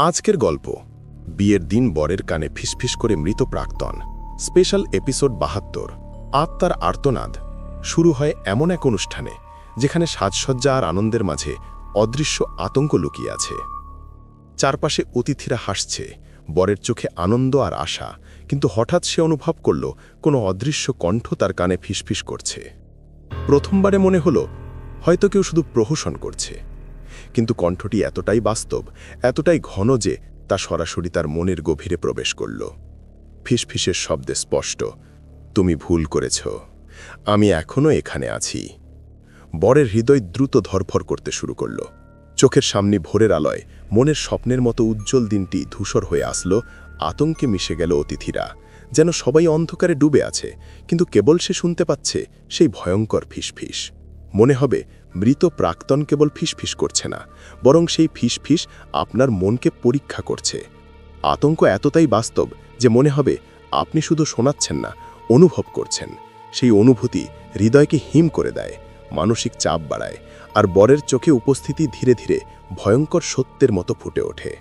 আজকের গল্প বিয়ের দিন বরের কানে ফিসফিস করে মৃত প্রাক্তন। স্পেশাল এপিসোড ৭২, আত্মার আর্তনাদ। শুরু হয় এমন এক অনুষ্ঠানে যেখানে সাজসজ্জা আর আনন্দের মাঝে অদৃশ্য আতঙ্ক লুকিয়ে আছে। চারপাশে অতিথিরা হাসছে, বরের চোখে আনন্দ আর আশা, কিন্তু হঠাৎ সে অনুভব করল কোনো অদৃশ্য কণ্ঠ তার কানে ফিসফিস করছে। প্রথমবারে মনে হলো হয়তো কেউ শুধু প্রহসন করছে, কিন্তু কণ্ঠটি এতটাই বাস্তব, এতটাই ঘন যে তা সরাসরি তার মনের গভীরে প্রবেশ করল। ফিসফিসের শব্দে স্পষ্ট, তুমি ভুল করেছ, আমি এখনও এখানে আছি। বরের হৃদয় দ্রুত ধরফর করতে শুরু করল। চোখের সামনে ভোরের আলোয় মনের স্বপ্নের মতো উজ্জ্বল দিনটি ধূসর হয়ে আসলো। আতঙ্কে মিশে গেল অতিথিরা, যেন সবাই অন্ধকারে ডুবে আছে, কিন্তু কেবল সে শুনতে পাচ্ছে সেই ভয়ঙ্কর ফিসফিস। মনে হবে মৃত প্রাক্তন কেবল ফিসফিস করছে না, বরং সেই ফিসফিস আপনার মনকে পরীক্ষা করছে। আতঙ্ক এতটাই বাস্তব যে মনে হবে আপনি শুধু শোনাচ্ছেন না, অনুভব করছেন। সেই অনুভূতি হৃদয়কে হিম করে দেয়, মানসিক চাপ বাড়ায়, আর বরের চোখে উপস্থিতি ধীরে ধীরে ভয়ঙ্কর সত্যের মতো ফুটে ওঠে।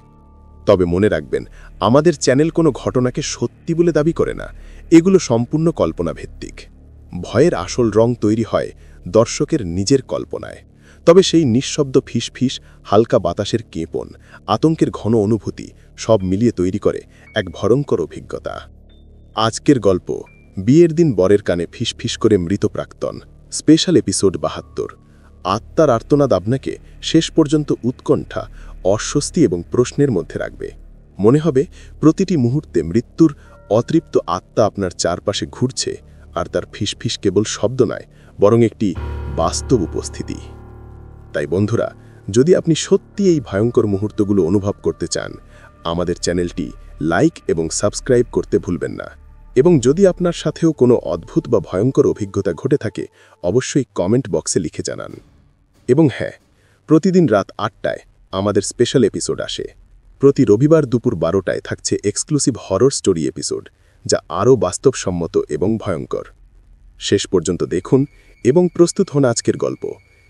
তবে মনে রাখবেন, আমাদের চ্যানেল কোনো ঘটনাকে সত্যি বলে দাবি করে না, এগুলো সম্পূর্ণ কল্পনাভিত্তিক। ভয়ের আসল রং তৈরি হয় দর্শকের নিজের কল্পনায়। তবে সেই নিঃশব্দ ফিসফিস, হালকা বাতাসের কেঁপন, আতঙ্কের ঘন অনুভূতি সব মিলিয়ে তৈরি করে এক ভয়ঙ্কর অভিজ্ঞতা। আজকের গল্প বিয়ের দিন বরের কানে ফিসফিস করে মৃত প্রাক্তন, স্পেশাল এপিসোড ৭২। আত্মার আর্তনাদ আপনাকে শেষ পর্যন্ত উৎকণ্ঠা, অস্বস্তি এবং প্রশ্নের মধ্যে রাখবে। মনে হবে প্রতিটি মুহূর্তে মৃত্যুর অতৃপ্ত আত্মা আপনার চারপাশে ঘুরছে, আর তার ফিসফিস কেবল শব্দ নয়, বরং একটি বাস্তব উপস্থিতি। তাই বন্ধুরা, যদি আপনি সত্যি এই ভয়ঙ্কর মুহূর্তগুলো অনুভব করতে চান, আমাদের চ্যানেলটি লাইক এবং সাবস্ক্রাইব করতে ভুলবেন না। এবং যদি আপনার সাথেও কোনো অদ্ভুত বা ভয়ঙ্কর অভিজ্ঞতা ঘটে থাকে, অবশ্যই কমেন্ট বক্সে লিখে জানান। এবং হ্যাঁ, প্রতিদিন রাত ৮টায় আমাদের স্পেশাল এপিসোড আসে। প্রতি রবিবার দুপুর ১২টায় থাকছে এক্সক্লুসিভ হরর স্টোরি এপিসোড, যা আরও বাস্তবসম্মত এবং ভয়ঙ্কর। শেষ পর্যন্ত দেখুন এবং প্রস্তুত হন আজকের গল্প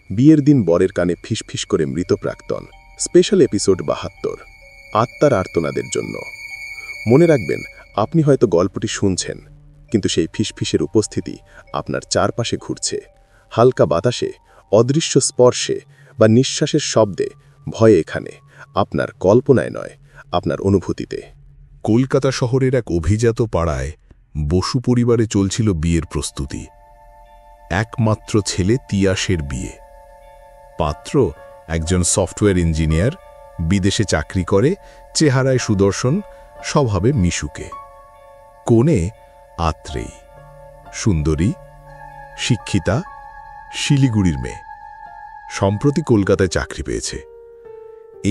বিয়ের দিন বরের কানে ফিসফিস করে মৃত প্রাক্তন, স্পেশাল এপিসোড ৭২, আত্মার আর্তনাদের জন্য। মনে রাখবেন, আপনি হয়তো গল্পটি শুনছেন, কিন্তু সেই ফিসফিসের উপস্থিতি আপনার চারপাশে ঘুরছে, হালকা বাতাসে, অদৃশ্য স্পর্শে বা নিঃশ্বাসের শব্দে। ভয় এখানে আপনার কল্পনায় নয়, আপনার অনুভূতিতে। কলকাতা শহরের এক অভিজাত পাড়ায় বসু পরিবারে চলছিল বিয়ের প্রস্তুতি। একমাত্র ছেলে তিয়াসের বিয়ে। পাত্র একজন সফটওয়্যার ইঞ্জিনিয়ার, বিদেশে চাকরি করে, চেহারায় সুদর্শন, স্বভাবে মিশুকে। কনে আত্রেয়ী, সুন্দরী, শিক্ষিতা, শিলিগুড়ির মেয়ে, সম্প্রতি কলকাতায় চাকরি পেয়েছে।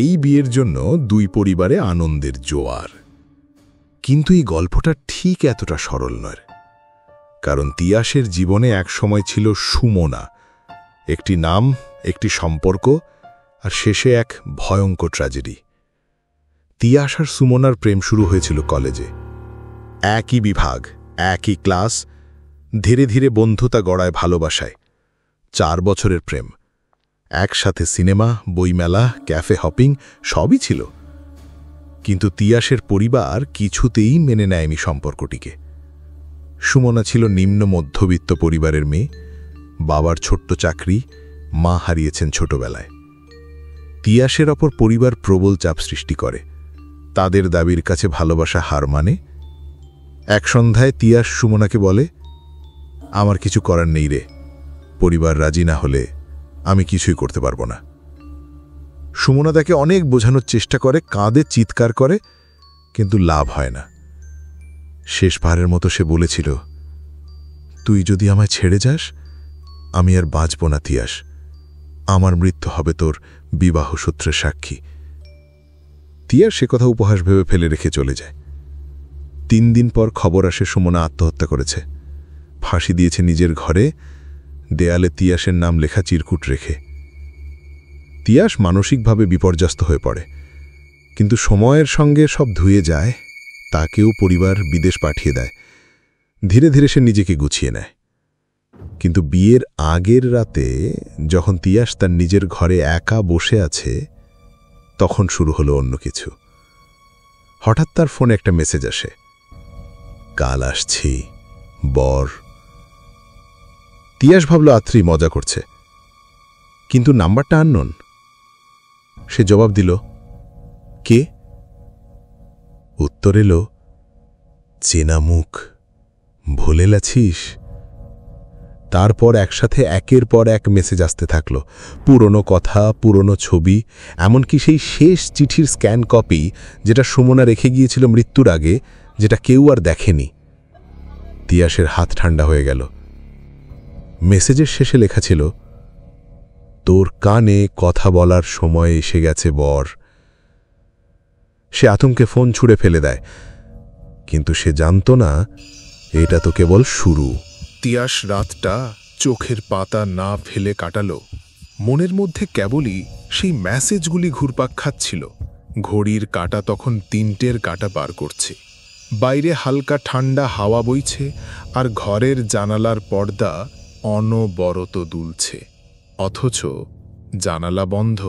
এই বিয়ের জন্য দুই পরিবারে আনন্দের জোয়ার। কিন্তু এই গল্পটা ঠিক এতটা সরল নয়, কারণ তিয়াসের জীবনে এক সময় ছিল সুমনা, একটি নাম, একটি সম্পর্ক, আর শেষে এক ভয়ঙ্কর ট্র্যাজেডি। তিয়াস আর সুমনার প্রেম শুরু হয়েছিল কলেজে। একই বিভাগ, একই ক্লাস, ধীরে ধীরে বন্ধুতা গড়ায় ভালোবাসায়। ৪ বছরের প্রেম, একসাথে সিনেমা, বইমেলা, ক্যাফে হপিং সবই ছিল। কিন্তু তিয়াসের পরিবার কিছুতেই মেনে নেয়নি সম্পর্কটিকে। সুমনা ছিল নিম্ন মধ্যবিত্ত পরিবারের মেয়ে, বাবার ছোট্ট চাকরি, মা হারিয়েছেন ছোটবেলায়। তিয়াসের অপর পরিবার প্রবল চাপ সৃষ্টি করে, তাদের দাবির কাছে ভালোবাসা হার মানে। এক সন্ধ্যায় তিয়াস সুমনাকে বলে, আমার কিছু করার নেই রে, পরিবার রাজি না হলে আমি কিছুই করতে পারবো না। সুমনা তাকে অনেক বোঝানোর চেষ্টা করে, কাঁদে, চিৎকার করে, কিন্তু লাভ হয় না। শেষবারের মতো সে বলেছিল, তুই যদি আমায় ছেড়ে যাস, আমি আর বাঁচব না তিয়াস, আমার মৃত্যু হবে তোর বিবাহ সূত্রের সাক্ষী। তিয়াস সে কথা উপহাস ভেবে ফেলে রেখে চলে যায়। ৩ দিন পর খবর আসে সুমনা আত্মহত্যা করেছে। ফাঁসি দিয়েছে নিজের ঘরে, দেয়ালে তিয়াসের নাম লেখা চিরকুট রেখে। তিয়াস মানসিকভাবে বিপর্যস্ত হয়ে পড়ে, কিন্তু সময়ের সঙ্গে সব ধুয়ে যায়। তাকেও পরিবার বিদেশ পাঠিয়ে দেয়। ধীরে ধীরে সে নিজেকে গুছিয়ে নেয়। কিন্তু বিয়ের আগের রাতে যখন তিয়াস তার নিজের ঘরে একা বসে আছে, তখন শুরু হলো অন্য কিছু। হঠাৎ তার ফোনে একটা মেসেজ আসে, কাল আসছি বর। তিয়াস ভাবল আত্রি মজা করছে, কিন্তু নাম্বারটা আননোন। সে জবাব দিল, কে? উত্তর এলো, চেনা মুখ, ভুলে গেছিস? তারপর একসাথে একের পর এক মেসেজ আসতে থাকল, পুরনো কথা, পুরনো ছবি, এমনকি সেই শেষ চিঠির স্ক্যান কপি যেটা সুমনা রেখে গিয়েছিল মৃত্যুর আগে, যেটা কেউ আর দেখেনি। তিয়াসের হাত ঠান্ডা হয়ে গেল। মেসেজের শেষে লেখা ছিল, তোর কানে কথা বলার সময় এসে গেছে বর। সে আতঙ্কে ফোন ছুঁড়ে ফেলে দেয়, কিন্তু সে জানত না এটা তো কেবল শুরু। তিয়াস রাতটা চোখের পাতা না ফেলে কাটালো। মনের মধ্যে কেবলই সেই মেসেজগুলি ঘুরপাক খাচ্ছিল। ঘড়ির কাঁটা তখন 3টের কাঁটা পার করছে। বাইরে হালকা ঠান্ডা হাওয়া বইছে, আর ঘরের জানালার পর্দা অনবরত দুলছে। অথচ জানালা বন্ধ।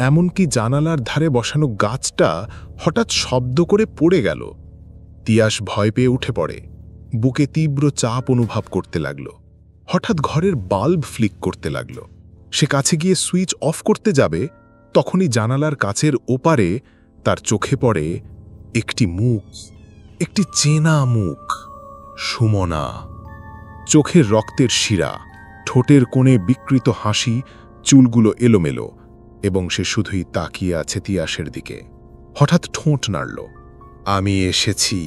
এমনকি জানালার ধারে বসানো গাছটা হঠাৎ শব্দ করে পড়ে গেল। তিয়াস ভয় পেয়ে উঠে পড়ে। বুকে তীব্র চাপ অনুভব করতে লাগল। হঠাৎ ঘরের বাল্ব ফ্লিক করতে লাগল। সে কাছে গিয়ে সুইচ অফ করতে যাবে, তখনই জানালার কাচের ওপারে তার চোখে পড়ে একটি মুখ, একটি চেনা মুখ, সুমনা। চোখের রক্তের শিরা, ঠোঁটের কোণে বিকৃত হাসি, চুলগুলো এলোমেলো, এবং সে শুধুই তাকিয়ে আছে তিয়াসের দিকে। হঠাৎ ঠোঁট নাড়ল। আমি এসেছি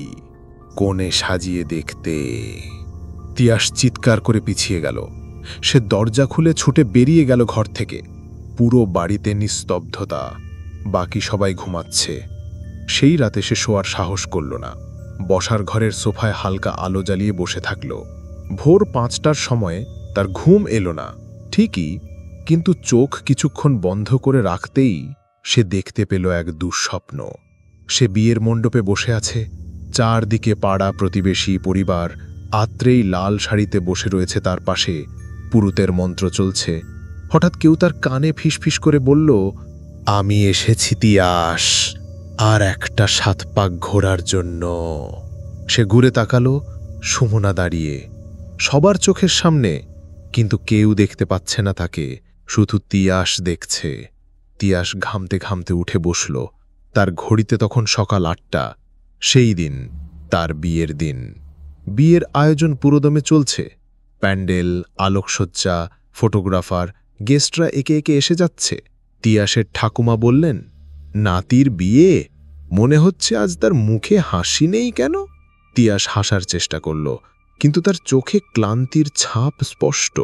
কোণে সাজিয়ে দেখতে। তিয়াস চিৎকার করে পিছিয়ে গেল। সে দরজা খুলে ছুটে বেরিয়ে গেল ঘর থেকে। পুরো বাড়িতে নিস্তব্ধতা, বাকি সবাই ঘুমাচ্ছে। সেই রাতে সে শোয়ার সাহস করল না। বসার ঘরের সোফায় হালকা আলো জ্বালিয়ে বসে থাকল। ভোর 5টার সময় তার ঘুম এলো না ঠিকই, কিন্তু চোখ কিছুক্ষণ বন্ধ করে রাখতেই সে দেখতে পেল এক দুঃস্বপ্ন। সে বিয়ের মণ্ডপে বসে আছে। চারদিকে পাড়া প্রতিবেশী পরিবার আত্রেই লাল শাড়িতে বসে রয়েছে তার পাশে। পুরুতের মন্ত্র চলছে। হঠাৎ কেউ তার কানে ফিসফিস করে বলল, আমি এসেছি তিয়াস, আর একটা 7 পাক ঘোরার জন্য। সে ঘুরে তাকালো, সুমনা দাঁড়িয়ে সবার চোখের সামনে, কিন্তু কেউ দেখতে পাচ্ছে না তাকে, শুধু তিয়াস দেখছে। তিয়াস ঘামতে ঘামতে উঠে বসল। তার ঘড়িতে তখন সকাল 8টা। সেই দিন তার বিয়ের দিন। বিয়ের আয়োজন পুরোদমে চলছে। প্যান্ডেল, আলোকসজ্জা, ফটোগ্রাফার, গেস্টরা একে একে এসে যাচ্ছে। তিয়াসের ঠাকুমা বললেন, নাতির বিয়ে, মনে হচ্ছে আজ তার মুখে হাসি নেই কেন? তিয়াস হাসার চেষ্টা করল, কিন্তু তার চোখে ক্লান্তির ছাপ স্পষ্ট।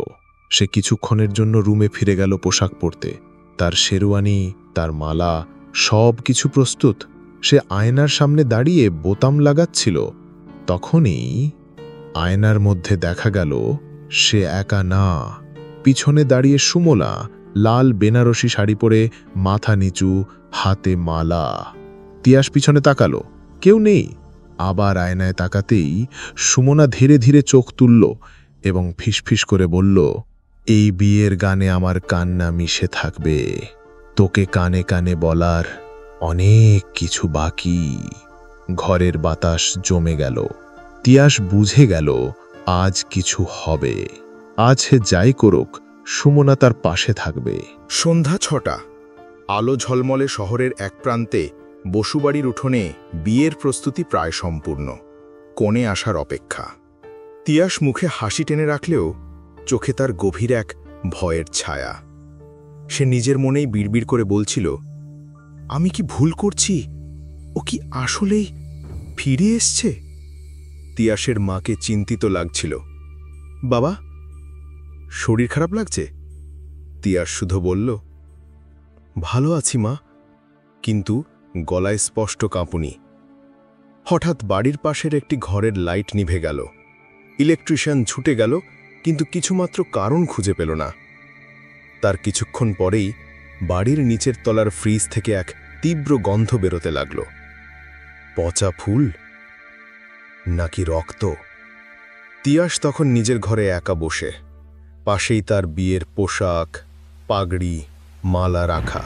সে কিছুক্ষণের জন্য রুমে ফিরে গেল পোশাক পরতে। তার শেরওয়ানি, তার মালা, সব কিছু প্রস্তুত। সে আয়নার সামনে দাঁড়িয়ে বোতাম লাগাচ্ছিল। তখনই আয়নার মধ্যে দেখা গেল সে একা না। পিছনে দাঁড়িয়ে সুমনা, লাল বেনারসি শাড়ি পরে, মাথা নিচু, হাতে মালা। তিয়াস পিছনে তাকালো, কেউ নেই। আবার আয়নায় তাকাতেই সুমনা ধীরে ধীরে চোখ তুলল এবং ফিসফিস করে বলল, এই বিয়ের গানে আমার কান্না মিশে থাকবে। তোকে কানে কানে বলার অনেক কিছু বাকি। ঘরের বাতাস জমে গেল। তিয়াস বুঝে গেল আজ কিছু হবে। আজ সে যাই করুক, সুমনা তার পাশে থাকবে। সন্ধ্যা 6টা। আলো ঝলমলে শহরের এক প্রান্তে বসুবাড়ির উঠোনে বিয়ের প্রস্তুতি প্রায় সম্পূর্ণ। কোণে আসার অপেক্ষা। তিয়াস মুখে হাসি টেনে রাখলেও চোখে তার গভীর এক ভয়ের ছায়া। সে নিজের মনেই বিড়বিড় করে বলছিল, আমি কি ভুল করছি? ও কি আসলেই ফিরে এসছে? তিয়াসের মাকে চিন্তিত লাগছিল। বাবা, শরীর খারাপ লাগছে? তিয়াস শুধু বলল, ভালো আছি মা, কিন্তু গলায় স্পষ্ট কাঁপুনি। হঠাৎ বাড়ির পাশের একটি ঘরের লাইট নিভে গেল। ইলেকট্রিশিয়ান ছুটে গেল, কিন্তু কিছুমাত্র কারণ খুঁজে পেল না। তার কিছুক্ষণ পরেই বাড়ির নিচের তলার ফ্রিজ থেকে এক তীব্র গন্ধ বেরোতে লাগল। পচা ফুল নাকি রক্ত? তিয়াস তখন নিজের ঘরে একা বসে। পাশেই তার বিয়ের পোশাক, পাগড়ি, মালা রাখা।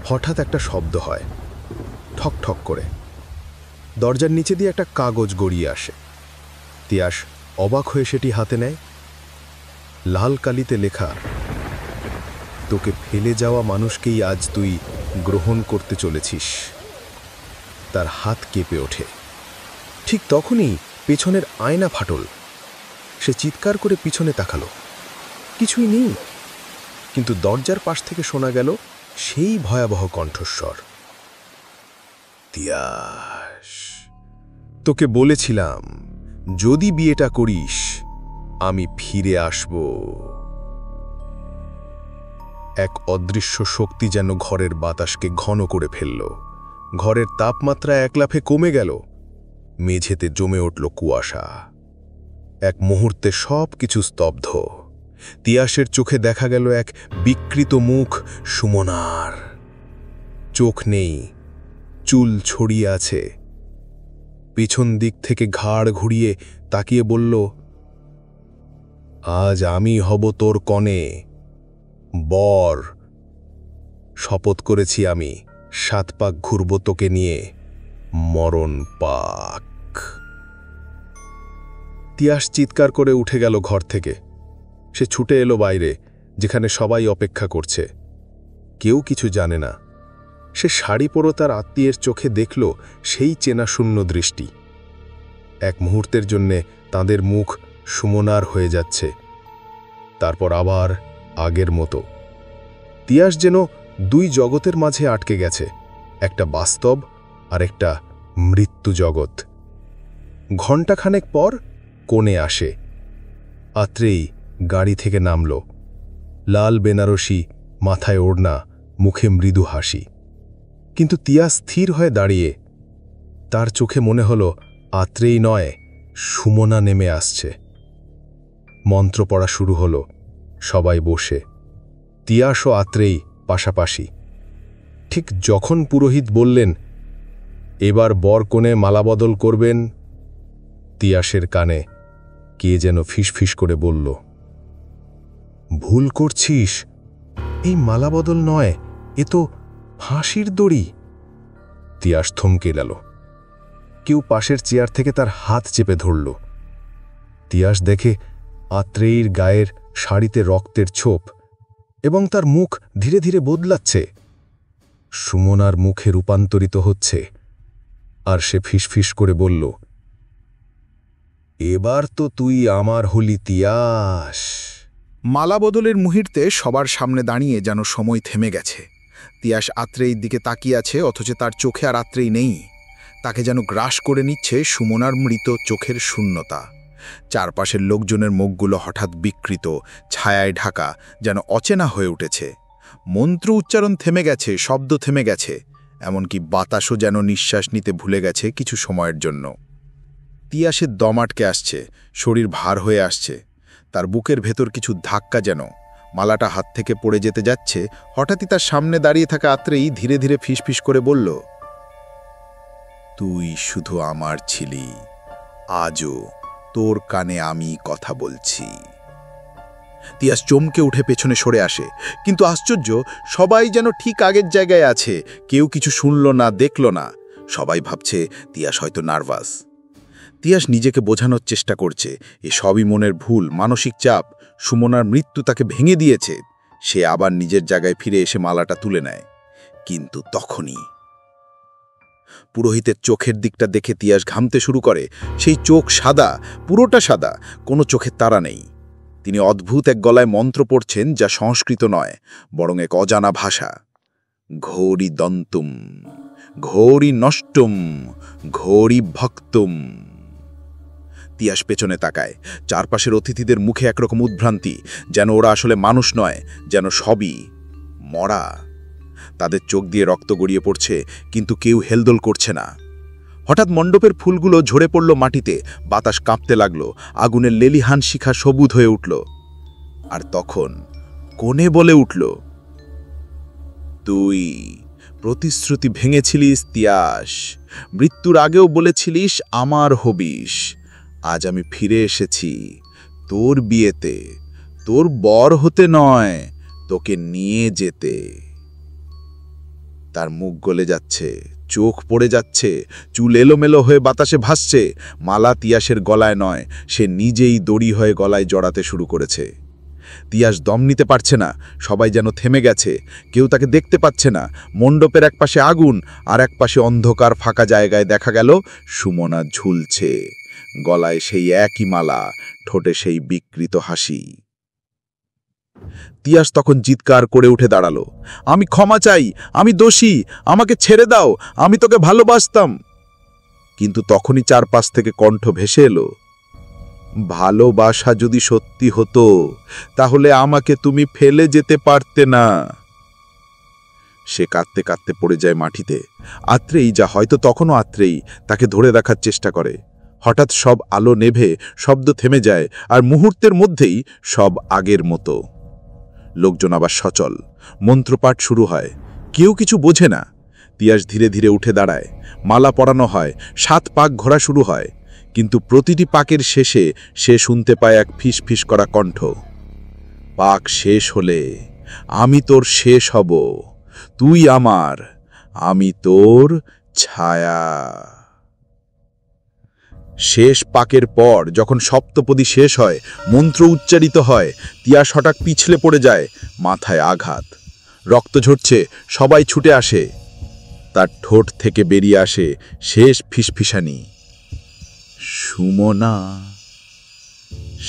হঠাৎ একটা শব্দ হয়, ঠক ঠক করে। দরজার নিচে দিয়ে একটা কাগজ গড়িয়ে আসে। তিয়াস অবাক হয়ে সেটি হাতে নেয়। লাল কালিতে লেখা, তোকে ফেলে যাওয়া মানুষকেই আজ তুই গ্রহণ করতে চলেছিস। তার হাত কেঁপে ওঠে। ঠিক তখনই পেছনের আয়না ফাটল। সে চিৎকার করে পিছনে তাকালো। কিছুই নেই, কিন্তু দরজার পাশ থেকে শোনা গেল সেই ভয়াবহ কণ্ঠস্বর। তিয়াস, তোকে বলেছিলাম যদি বিয়েটা করিস আমি ফিরে আসব। এক অদৃশ্য শক্তি যেন ঘরের বাতাসকে ঘন করে ফেলল। ঘরের তাপমাত্রা এক লাফে কমে গেল। মেঝেতে জমে উঠল কুয়াশা। এক মুহূর্তে সব কিছু স্তব্ধ। তিয়াসের চোখে দেখা গেল এক বিকৃত মুখ সুমনার। চোখ নেই, চুল ছড়িয়ে আছে। পিছন দিক থেকে ঘাড় ঘুরিয়ে তাকিয়ে বলল, আজ আমি হব তোর কনে, বর। শপথ করেছি আমি 7 পাক ঘুরব তোকে নিয়ে, মরণ পাক। তিয়াস চিৎকার করে উঠে গেল ঘর থেকে। সে ছুটে এলো বাইরে, যেখানে সবাই অপেক্ষা করছে। কেউ কিছু জানে না। সে শাড়ি পরো তার আত্মীয়ের চোখে দেখল সেই চেনা শূন্য দৃষ্টি। এক মুহূর্তের জন্যে তাদের মুখ সুমনার হয়ে যাচ্ছে, তারপর আবার আগের মতো। তিয়াস যেন 2 জগতের মাঝে আটকে গেছে, একটা বাস্তব আর একটা মৃত্যু জগৎ। ঘণ্টাখানেক পর কোণে আসে। আত্রেই গাড়ি থেকে নামল। লাল বেনারসি, মাথায় ওড়না, মুখে মৃদু হাসি। কিন্তু তিয়াস স্থির হয়ে দাঁড়িয়ে। তার চোখে মনে হল আত্রেই নয়, সুমনা নেমে আসছে। মন্ত্র পড়া শুরু হল। সবাই বসে, তিয়াস ও আত্রেই পাশাপাশি। ঠিক যখন পুরোহিত বললেন, এবার বর কোণে মালাবদল করবেন, তিয়াসের কানে কে যেন ফিসফিস করে বলল, ভুল করছিস, এই মালাবদল নয়, এ তো ফাঁসির দড়ি। তিয়াস থমকে গেল। কেউ পাশের চেয়ার থেকে তার হাত চেপে ধরল। তিয়াস দেখে আত্রেয়ীর গায়ের শাড়িতে রক্তের ছোপ, এবং তার মুখ ধীরে ধীরে বদলাচ্ছে। সুমনার মুখে রূপান্তরিত হচ্ছে। আর সে ফিসফিস করে বলল, এবার তো তুই আমার হলি তিয়াস। মালা বদলের মুহূর্তে সবার সামনে দাঁড়িয়ে যেন সময় থেমে গেছে। তিয়াস আত্রেয়ীর দিকে তাকিয়ে আছে, অথচ তার চোখে আর আত্রেয়ী নেই। তাকে যেন গ্রাস করে নিচ্ছে সুমনার মৃত চোখের শূন্যতা। চারপাশের লোকজনের মুখগুলো হঠাৎ বিকৃত, ছায়ায় ঢাকা, যেন অচেনা হয়ে উঠেছে। মন্ত্র উচ্চারণ থেমে গেছে, শব্দ থেমে গেছে, এমনকি বাতাসও যেন নিঃশ্বাস নিতে ভুলে গেছে কিছু সময়ের জন্য। তিয়াসের দম আটকে আসছে, শরীর ভার হয়ে আসছে। তার বুকের ভেতর কিছু ধাক্কা, যেন মালাটা হাত থেকে পড়ে যেতে যাচ্ছে। হঠাৎই তার সামনে দাঁড়িয়ে থাকা আত্রেয়ী ধীরে ধীরে ফিসফিস করে বলল, তুই শুধু আমার ছিলি, আজও তোর কানে আমি কথা বলছি। তিয়াস চমকে উঠে পেছনে সরে আসে, কিন্তু আশ্চর্য, সবাই যেন ঠিক আগের জায়গায় আছে। কেউ কিছু শুনল না, দেখল না। সবাই ভাবছে তিয়াস হয়তো নার্ভাস। তিয়াস নিজেকে বোঝানোর চেষ্টা করছে এ সবই মনের ভুল, মানসিক চাপ। সুমনার মৃত্যু তাকে ভেঙে দিয়েছে। সে আবার নিজের জায়গায় ফিরে এসে মালাটা তুলে নেয়। কিন্তু তখনই পুরোহিতের চোখের দিকটা দেখে তিয়াস ঘামতে শুরু করে। সেই চোখ সাদা, পুরোটা সাদা, কোনো চোখের তারা নেই। তিনি অদ্ভুত এক গলায় মন্ত্র পড়ছেন, যা সংস্কৃত নয়, বরং এক অজানা ভাষা। ঘোরি দন্তুম, ঘোরি নষ্টম, ঘোরি ভক্তুম। তিয়াস পেছনে তাকায়। চারপাশের অতিথিদের মুখে একরকম উদ্ভ্রান্তি, যেন ওরা আসলে মানুষ নয়, যেন সবই মরা। তাদের চোখ দিয়ে রক্ত গড়িয়ে পড়ছে, কিন্তু কেউ হেলদোল করছে না। হঠাৎ মণ্ডপের ফুলগুলো ঝরে পড়ল মাটিতে, বাতাস কাঁপতে লাগল, আগুনের লেলিহান শিখা সবুজ হয়ে উঠল। আর তখন কোণে বলে উঠল, তুই প্রতিশ্রুতি ভেঙেছিলিস তিয়াস, মৃত্যুর আগেও বলেছিলিস আমার হবিস। আজ আমি ফিরে এসেছি তোর বিয়েতে, তোর বর হতে নয়, তোকে নিয়ে যেতে। তার মুখ গলে যাচ্ছে, চোখ পড়ে যাচ্ছে, চুল এলোমেলো হয়ে বাতাসে ভাসছে। মালা তিয়াসের গলায় নয়, সে নিজেই দড়ি হয়ে গলায় জড়াতে শুরু করেছে। তিয়াস দম নিতে পারছে না, সবাই যেন থেমে গেছে। কেউ তাকে দেখতে পাচ্ছে না। মণ্ডপের একপাশে আগুন, আর একপাশে অন্ধকার ফাঁকা জায়গায় দেখা গেল সুমনা ঝুলছে, গলায় সেই একই মালা, ঠোঁটে সেই বিকৃত হাসি। তিয়াস তখন চিৎকার করে উঠে দাঁড়ালো, আমি ক্ষমা চাই, আমি দোষী, আমাকে ছেড়ে দাও, আমি তোকে ভালোবাসতাম। কিন্তু তখনই চারপাশ থেকে কণ্ঠ ভেসে এলো, ভালোবাসা যদি সত্যি হতো তাহলে আমাকে তুমি ফেলে যেতে পারতে না। সে কাঁদতে কাঁদতে পড়ে যায় মাটিতে। আত্রেই, যা হয়তো তখনও আত্রেই, তাকে ধরে রাখার চেষ্টা করে। হঠাৎ সব আলো নেভে, শব্দ থেমে যায়, আর মুহূর্তের মধ্যেই সব আগের মতো। লোকজন আবার সচল, মন্ত্রপাঠ শুরু হয়। কেউ কিছু বোঝে না। তিয়াস ধীরে ধীরে উঠে দাঁড়ায়, মালা পরানো হয়, 7 পাক ঘোরা শুরু হয়। কিন্তু প্রতিটি পাকের শেষে সে শুনতে পায় এক ফিস ফিস করা কণ্ঠ, পাক শেষ হলে আমি তোর শেষ হব, তুই আমার, আমি তোর ছায়া। শেষ পাকের পর যখন সপ্তপদী শেষ হয়, মন্ত্র উচ্চারিত হয়, তিয়াস হঠাৎ পিছলে পড়ে যায়, মাথায় আঘাত, রক্ত ঝরছে, সবাই ছুটে আসে। তার ঠোঁট থেকে বেরিয়ে আসে শেষ ফিসফিসানি, সুমনা।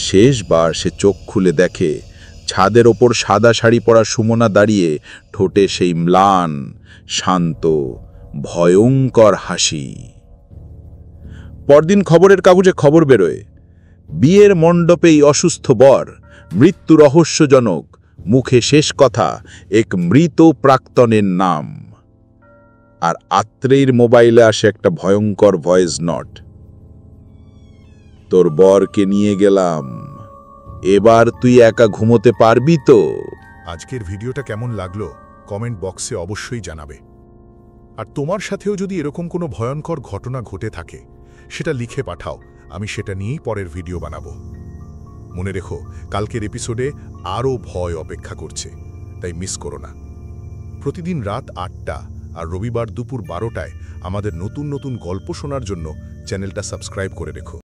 শেষবার সে চোখ খুলে দেখে ছাদের ওপর সাদা শাড়ি পরা সুমনা দাঁড়িয়ে, ঠোঁটে সেই ম্লান, শান্ত, ভয়ঙ্কর হাসি। পরদিন খবরের কাগজে খবর বেরোয়, বিয়ের মণ্ডপেই অসুস্থ বর, মৃত্যু রহস্যজনক, মুখে শেষ কথা এক মৃত প্রাক্তনের নাম। আর আত্রেয়ীর মোবাইলে আসে একটা ভয়ঙ্কর ভয়েস নোট, তোর বরকে নিয়ে গেলাম, এবার তুই একা ঘুমোতে পারবি তো? আজকের ভিডিওটা কেমন লাগলো কমেন্ট বক্সে অবশ্যই জানাবে। আর তোমার সাথেও যদি এরকম কোনো ভয়ঙ্কর ঘটনা ঘটে থাকে সেটা লিখে পাঠাও, আমি সেটা নিয়েই পরের ভিডিও বানাবো। মনে রেখো, কালকের এপিসোডে আরও ভয় অপেক্ষা করছে, তাই মিস করো না। প্রতিদিন রাত 8টা আর রবিবার দুপুর 12টায় আমাদের নতুন নতুন গল্প শোনার জন্য চ্যানেলটা সাবস্ক্রাইব করে রেখো।